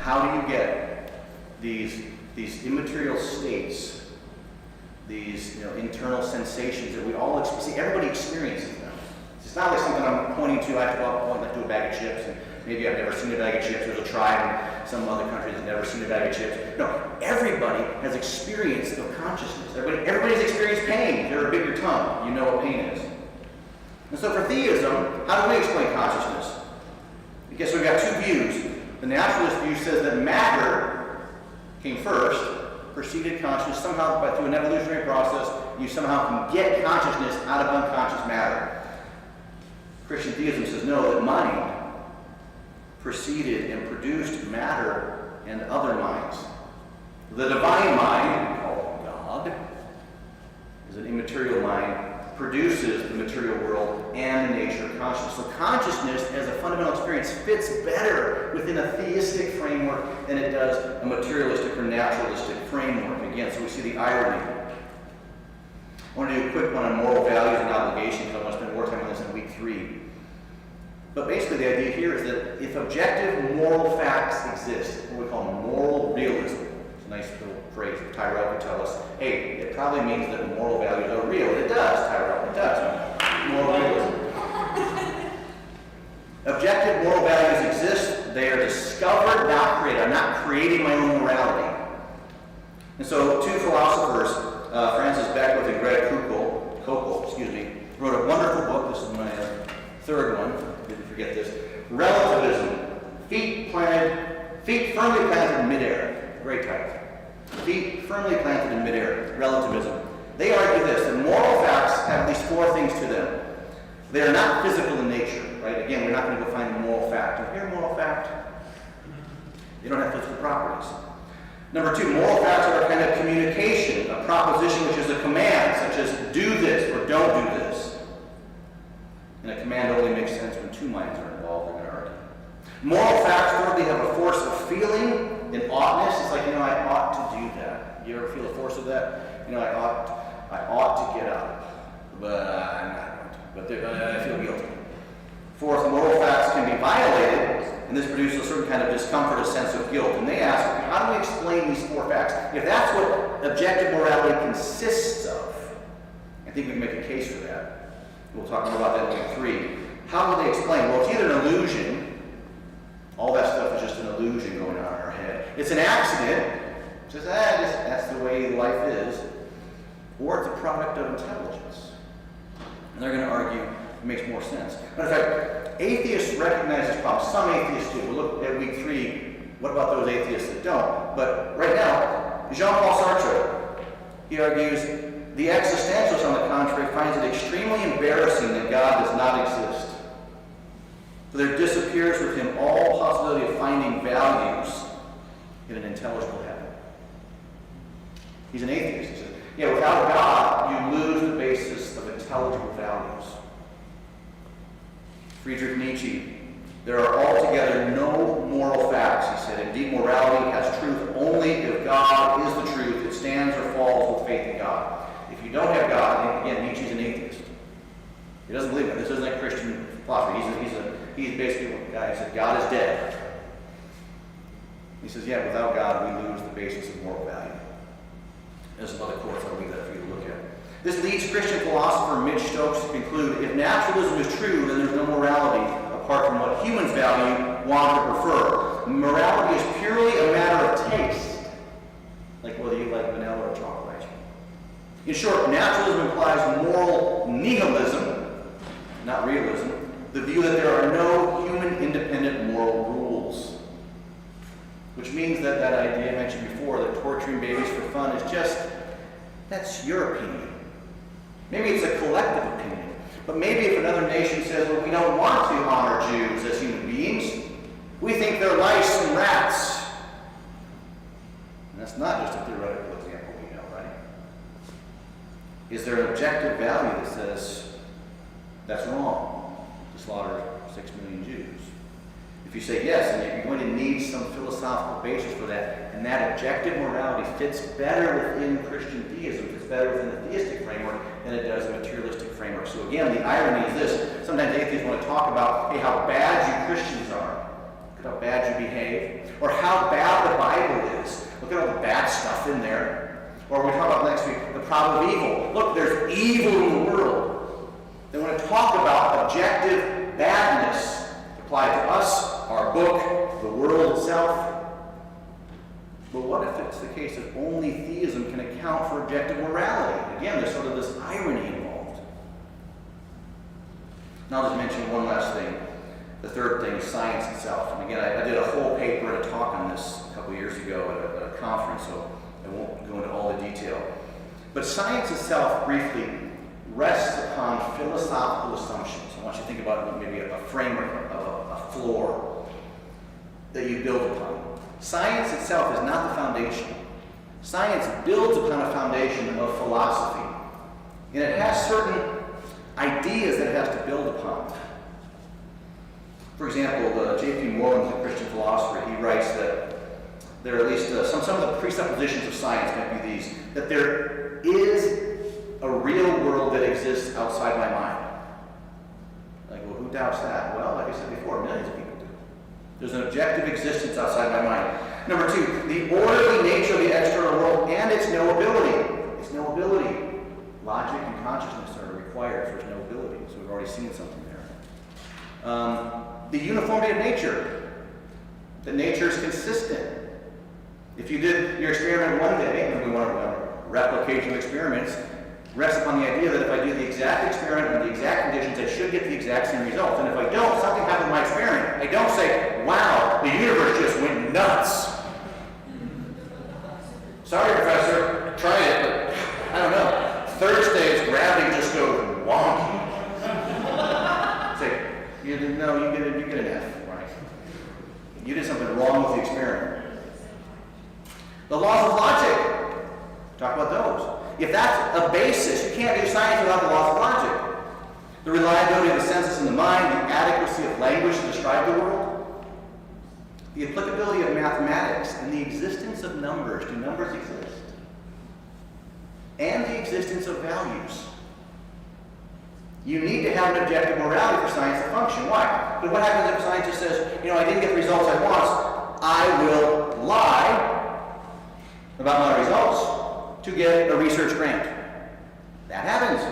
how do you get these immaterial states, these internal sensations that we all experience? See, everybody experiences them. It's not like something I'm pointing to. I have to go out and do a bag of chips, and maybe I've never seen a bag of chips. There's a tribe in some other country that's never seen a bag of chips. No, everybody has experience of consciousness. Everybody's experienced pain. If you're a bigger tongue, you know what pain is. And so for theism, how do we explain consciousness? I guess we've got two views. The naturalist view says that matter came first, preceded consciousness. Somehow, through an evolutionary process, you somehow can get consciousness out of unconscious matter. Christian theism says no, that mind preceded and produced matter and other minds. The divine mind, called God, is an immaterial mind, produces the material world and the nature of consciousness. So consciousness as a fundamental experience fits better within a theistic framework than it does a materialistic or naturalistic framework. Again, so we see the irony. I want to do a quick one on moral values and obligations. I want to spend more time on this in week 3. But basically the idea here is that if objective moral facts exist, what we call moral realism, it's a nice little phrase that Tyrell could tell us, hey, it probably means that moral values are real. It does, Tyrell, it does. Moral realism. Objective moral values exist. They are discovered, not created. I'm not creating my own morality. And so two philosophers, Francis Beckwith and Greg Koukl, wrote a wonderful book. This is my third one. Didn't forget this. Relativism. Feet firmly planted in midair. Great title. Feet firmly planted in midair. Relativism. They argue this, that moral facts have at least 4 things to them. They are not physical in nature, right? Again, we're not going to go find a moral fact. You hear moral fact? They don't have physical properties. Number 2, moral facts are a kind of communication, a proposition which is a command, such as do this or don't do this. And a command only makes sense when 2 minds are involved in an argument. Moral facts, thirdly, have a force of feeling and oughtness. It's like, I ought to do that. You ever feel the force of that? I ought to get up, but I'm not going to. But I feel guilty. Fourth, moral facts can be violated, and this produces a certain kind of discomfort, a sense of guilt. And they ask, how do we explain these 4 facts? If that's what objective morality consists of, I think we can make a case for that. We'll talk more about that in week 3. How do they explain? Well, it's either an illusion. All that stuff is just an illusion going on in our head. It's an accident. It's just, that's the way life is. Or it's a product of intelligence. And they're going to argue it makes more sense. Matter of fact, atheists recognize this problem. Some atheists do. We'll look at week 3. What about those atheists that don't? But right now, Jean-Paul Sartre, he argues, the existentialist, on the contrary, finds it extremely embarrassing that God does not exist. For there disappears with him all possibility of finding values in an intelligible heaven. He's an atheist. He says, without God, you lose the basis of intelligible values. Friedrich Nietzsche, there are altogether no moral facts, he said. Indeed, morality has truth only if God is the truth. It stands or falls with faith in God. If you don't have God, and again, Nietzsche's an atheist. He doesn't believe it. This isn't a Christian philosophy. He's basically a guy who said God is dead. He says, without God, we lose the basis of moral value. There's some other quotes I'll leave that for you to look at. This leads Christian philosopher Mitch Stokes to conclude, if naturalism is true, then there's no morality apart from what humans value, want, or prefer. Morality is purely a matter of taste, like whether you like vanilla or chocolate ice cream. In short, naturalism implies moral nihilism, not realism, the view that there are no human-independent moral rules. Which means that idea I mentioned before, that torturing babies for fun is just, that's your opinion. Maybe it's a collective opinion. But maybe if another nation says, we don't want to honor Jews as human beings, we think they're lice and rats. And that's not just a theoretical example we know, right? Is there an objective value that says, that's wrong to slaughter 6 million Jews? If you say yes, and you're going to need some philosophical basis for that, and that objective morality fits better within Christian theism, fits better within the theistic framework than it does a materialistic framework. So again, the irony is this. Sometimes atheists want to talk about, how bad you Christians are. Look at how bad you behave. Or how bad the Bible is. Look at all the bad stuff in there. Or we talk about next week, the problem of evil. Look, there's evil in the world. They want to talk about objective badness applied to us, our book, the world itself. But what if it's the case that only theism can account for objective morality? Again, there's sort of this irony involved. Now I'll just mention one last thing. The third thing is science itself. And again, I did a whole paper and a talk on this a couple years ago at a conference, so I won't go into all the detail. But science itself, briefly, rests upon philosophical assumptions. I want you to think about maybe a framework, a floor that you build upon. Science itself is not the foundation. Science builds upon a foundation of philosophy. And it has certain ideas that it has to build upon. For example, J.P. Moreland, the Christian philosopher, he writes that there are at least some of the presuppositions of science might be these, that there is a real world that exists outside my mind. Like, well, who doubts that? Well, like I said before, millions of people do. There's an objective existence outside my mind. Number two, the orderly nature of the external world and its knowability. Its knowability. Logic and consciousness are required for its knowability, so we've already seen something there. The uniformity of nature. That nature is consistent. If you did your experiment one day, and we want to replication of experiments, rests upon the idea that if I do the exact experiment under the exact conditions, I should get the exact same results. And if I don't, something happened in my experiment. I don't say, wow, the universe just went nuts. Sorry, Professor, try it, but I don't know. Thursday's gravity just goes wonky. Say, you get an F, right? You did something wrong with the experiment. The laws of logic. Talk about those. If that's a basis, you can't do science without the laws of logic. The reliability of the senses in the mind, the adequacy of language to describe the world, the applicability of mathematics, and the existence of numbers. Do numbers exist? And the existence of values. You need to have an objective morality for science to function. Why? Because what happens if a scientist says, I didn't get the results I want, I will lie about my results to get a research grant. That happens.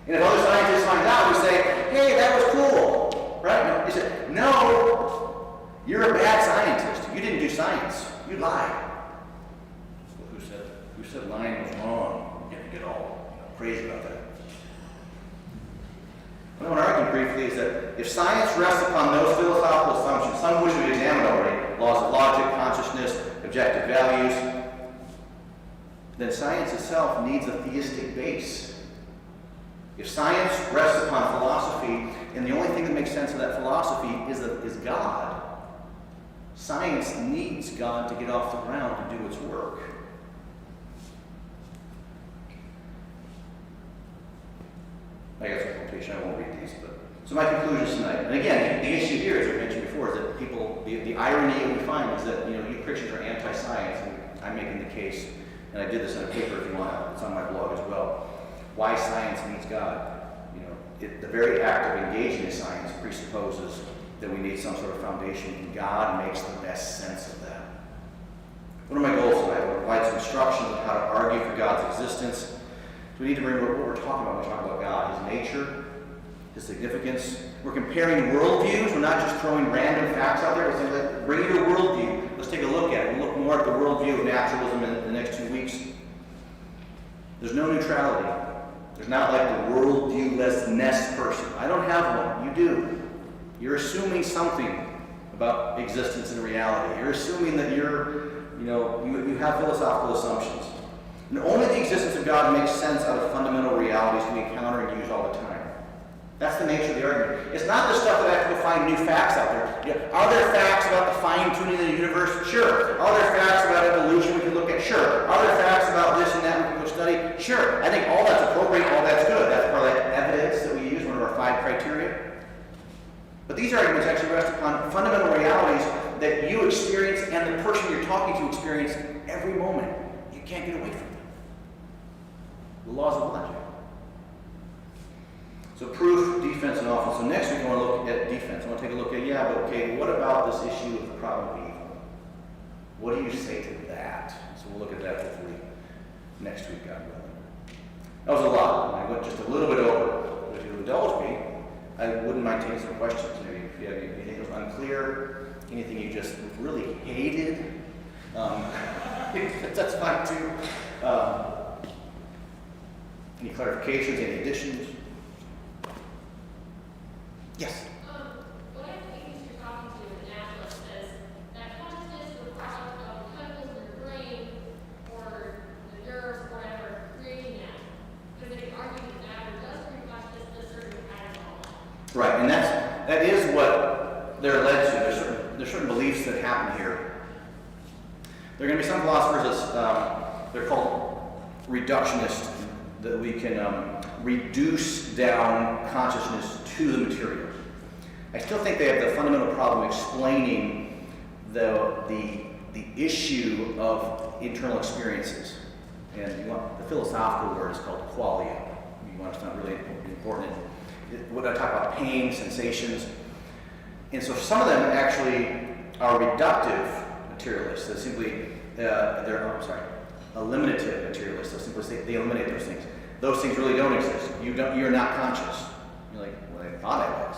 And if other scientists find out, we say, hey, that was cool. Right? No, they say, no, you're a bad scientist. You didn't do science. You lied. Well, who said lying was wrong? You get all crazy about that. What I want to argue briefly is that if science rests upon those philosophical assumptions, some of which we've examined already, laws of logic, consciousness, objective values, then science itself needs a theistic base. If science rests upon philosophy, and the only thing that makes sense of that philosophy is God, science needs God to get off the ground to do its work. I got some quotation, I won't read these, but so my conclusions tonight. And again, the issue here, as I mentioned before, is that people, the irony that we find is that you Christians are anti-science, and I'm making the case, and I did this in a paper if you want, it's on my blog as well. Why science needs God. The very act of engaging in science presupposes that we need some sort of foundation, and God makes the best sense of that. What are my goals tonight? I'll provide some instructions on how to argue for God's existence. So we need to remember what we're talking about when we talk about God, His nature, His significance. We're comparing worldviews. We're not just throwing random facts out there. We're saying, bring your worldview. Let's take a look at it. We'll look more at the worldview of naturalism in the next 2 weeks. There's no neutrality. There's not like the worldviewlessness person. I don't have one. You do. You're assuming something about existence and reality. You're assuming that you have philosophical assumptions. And only the existence of God makes sense out of fundamental realities we encounter and use all the time. That's the nature of the argument. It's not the stuff that I have to go find new facts out there. Are there facts about the fine-tuning of the universe? Sure. Are there facts about evolution we can look at? Sure. Are there facts about this and that we can go study? Sure. I think all that's appropriate, all that's good. That's part of that evidence that we use, one of our 5 criteria. But these arguments actually rest upon fundamental realities that you experience and the person you're talking to experience every moment. You can't get away from them. The laws of logic. So proof, defense, and offense. So next week I want to look at defense. I want to take a look at, what about this issue of the problem of evil? What do you say to that? So we'll look at that hopefully next week, God willing. That was a lot. I went just a little bit over. But if you indulge me, I wouldn't mind taking some questions. Maybe if you have anything that was unclear, anything you just really hated, that's fine too. Any clarifications, any additions? Yes? One of the things you're talking to in the naturalist says that consciousness is a product of the chemicals in your brain or the nerves or whatever creating that. Because they can argue that matter does bring consciousness to a certain pattern of all. Right, and that is what they're led to. There's certain beliefs that happen here. There are going to be some philosophers that they're called reductionists, that we can reduce down consciousness to the material. I still think they have the fundamental problem explaining the issue of internal experiences. And the philosophical word is called qualia. You want it's not really important. What I talk about, pain, sensations. And so some of them actually are reductive materialists. They simply, eliminative materialists. They simply say they eliminate those things. Those things really don't exist. You're not conscious. You're like, well, I thought I was.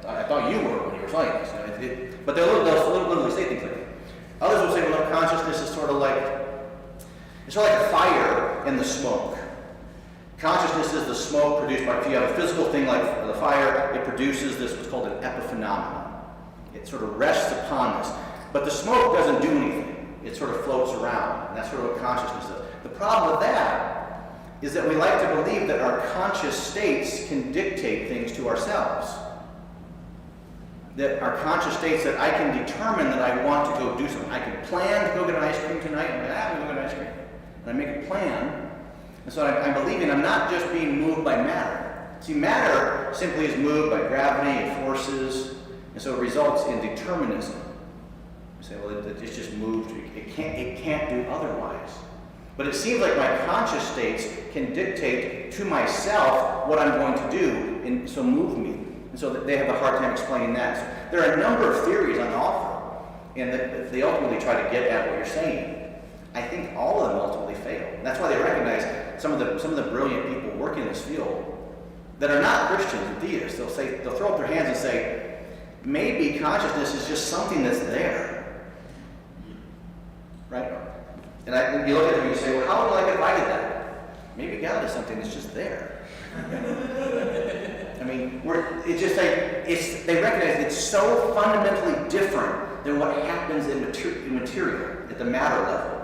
I thought you were when you were saying this. But they'll literally say things like that. Others will say, well, consciousness is sort of like a fire in the smoke. Consciousness is the smoke produced by, if you have a physical thing like the fire, it produces this, what's called an epiphenomenon. It sort of rests upon this. But the smoke doesn't do anything. It sort of floats around. And that's sort of what consciousness does. The problem with that is that we like to believe that our conscious states can dictate things to ourselves. That our conscious states, that I can determine that I want to go do something. I can plan to go get an ice cream tonight, and I'm going to go get ice cream. And I make a plan. And so I'm believing I'm not just being moved by matter. See, matter simply is moved by gravity and forces, and so it results in determinism. You say, well, it's just moved. It can't do otherwise. But it seems like my conscious states can dictate to myself what I'm going to do, and so move me. And so they have a hard time explaining that. So there are a number of theories on offer, and they ultimately try to get at what you're saying. I think all of them ultimately fail. And that's why they recognize some of the brilliant people working in this field that are not Christians and theists. They'll throw up their hands and say, maybe consciousness is just something that's there. Right? And you look at them and you say, well, how would I like if I did that? Maybe God is something that's just there. I mean, it's just like, they recognize it's so fundamentally different than what happens in material, at the matter level,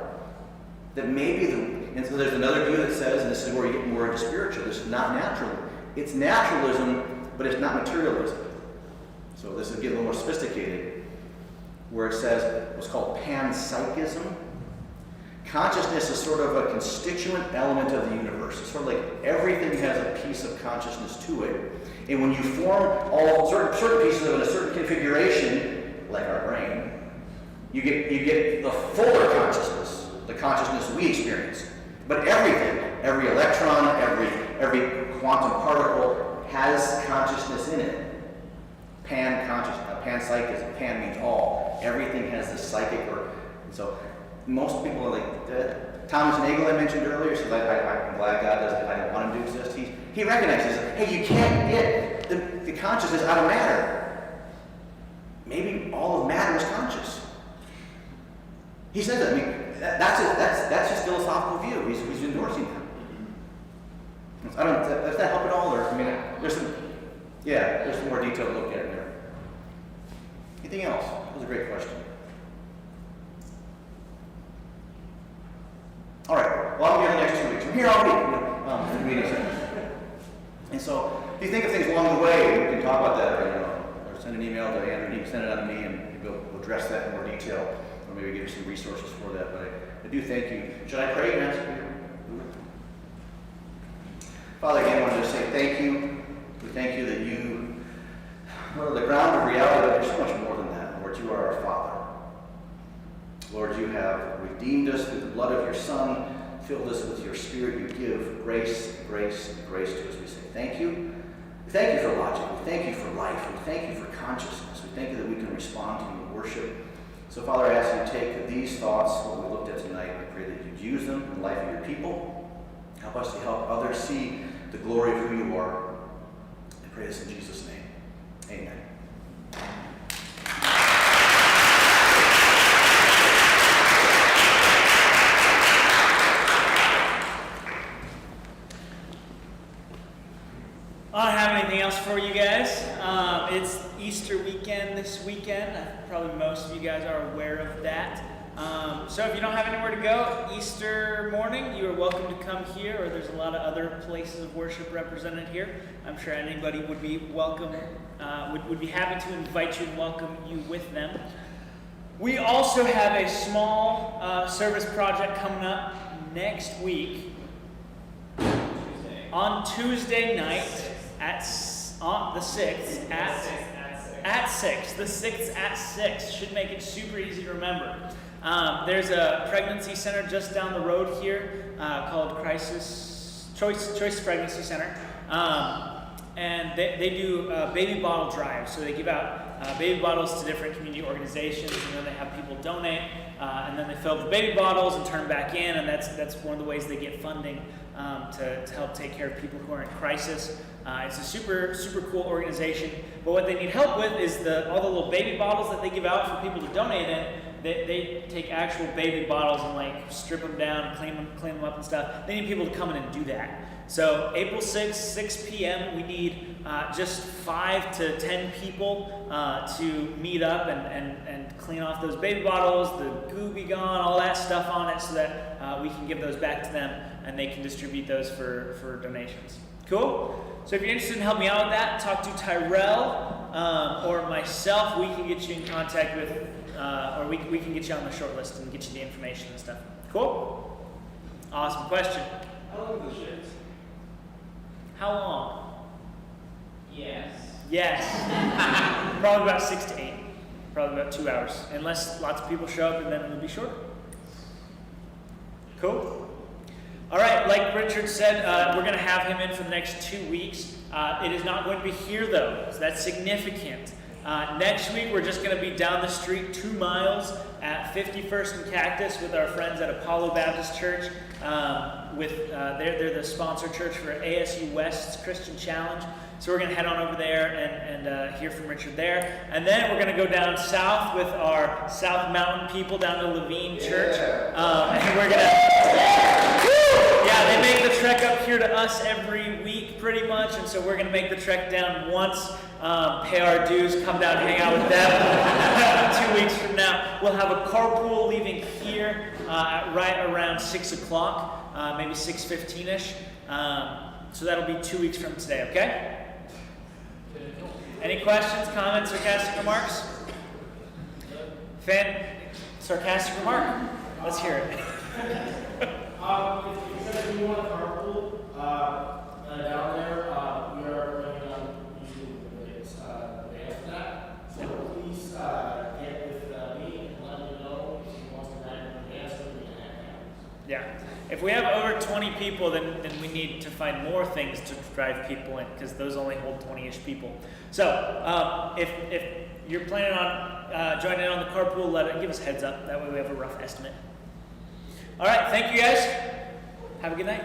that maybe, and so there's another view that says, and this is where you get more into spiritual, this is not natural. It's naturalism, but it's not materialism. So this is getting a little more sophisticated, where it says what's called panpsychism. Consciousness is sort of a constituent element of the universe. It's sort of like everything has a piece of consciousness to it. And when you form all certain pieces of it in a certain configuration, like our brain, you get the fuller consciousness, the consciousness we experience. But everything, every electron, every quantum particle has consciousness in it. Panpsychism. Pan means all. Everything has this psychic so most people are like, Thomas Nagel I mentioned earlier says, I'm glad God doesn't, I don't want him to exist. He recognizes, hey, you can't get the consciousness out of matter. Maybe all of matter is conscious. He says that. I mean, that's his philosophical view. He's endorsing that. I don't know, does that help at all? Or, I mean, there's some more detailed look at it there. Anything else? That was a great question. All right, well, I'm here the next 2 weeks. I'm here all week, And so, if you think of things along the way, we can talk about that, or send an email to Andrew, he can send it out to me, and we'll address that in more detail, or maybe give you some resources for that. But I do thank you. Should I pray and ask you? Father, again, I wanted to say thank you. We thank you that you are the ground of reality, but you're so much more than that. Lord, you are our Father. Lord, you have redeemed us through the blood of your Son, filled us with your Spirit. You give grace, grace, grace to us. We say thank you. We thank you for logic. We thank you for life. We thank you for consciousness. We thank you that we can respond to you in worship. So, Father, I ask you to take these thoughts, what we looked at tonight, I pray that you'd use them in the life of your people. Help us to help others see the glory of who you are. I pray this in Jesus' name. Amen. I don't have anything else for you guys. It's Easter weekend this weekend. Probably most of you guys are aware of that. So if you don't have anywhere to go, Easter morning, you are welcome to come here, or there's a lot of other places of worship represented here. I'm sure anybody would be welcome, would be happy to invite you and welcome you with them. We also have a small service project coming up next week on Tuesday night on the 6th at 6. The 6th at 6 should make it super easy to remember. There's a pregnancy center just down the road here called Choice Pregnancy Center. And they do baby bottle drives. So they give out baby bottles to different community organizations, and then they have people donate, and then they fill up the baby bottles and turn them back in, and that's one of the ways they get funding to help take care of people who are in crisis. It's a super cool organization, but what they need help with is all the little baby bottles that they give out for people to donate in. They take actual baby bottles and like strip them down and clean them up and stuff. They need people to come in and do that. So April 6th, 6 p.m., we need just 5 to 10 people to meet up and clean off those baby bottles, the goo be gone, all that stuff on it, so that we can give those back to them and they can distribute those for donations. Cool? So if you're interested in helping me out with that, talk to Tyrell or myself. We can get you in contact with, or we can get you on the short list and get you the information and stuff. Cool? Awesome. Question? How long is the shift? How long? Yes. Yes. Probably about 6 to 8. Probably about 2 hours. Unless lots of people show up, and then it'll be short. Cool? All right, like Richard said, we're going to have him in for the next 2 weeks. It is not going to be here, though, so that's significant. Next week, we're just going to be down the street 2 miles at 51st and Cactus with our friends at Apollo Baptist Church. They're the sponsor church for ASU West's Christian Challenge. So we're going to head on over there and hear from Richard there. And then we're going to go down south with our South Mountain people down to Levine Church. And we're going to... Yeah, they make the trek up here to us every week pretty much. And so we're going to make the trek down once, pay our dues, come down and hang out with them. 2 weeks from now, we'll have a carpool leaving here right around 6 o'clock, maybe 6:15ish. So that'll be 2 weeks from today, okay? Any questions, comments, sarcastic remarks? Sarcastic remark? Let's hear it. If you said you want a carpool down there, we are planning on using the vans for that. So please get with me and let me know if you want to ride in the vans with me. Yeah. If we have over 20 people, then we need to find more things to drive people in, because those only hold 20-ish people. So if you're planning on joining in on the carpool, give us a heads up. That way we have a rough estimate. All right. Thank you, guys. Have a good night.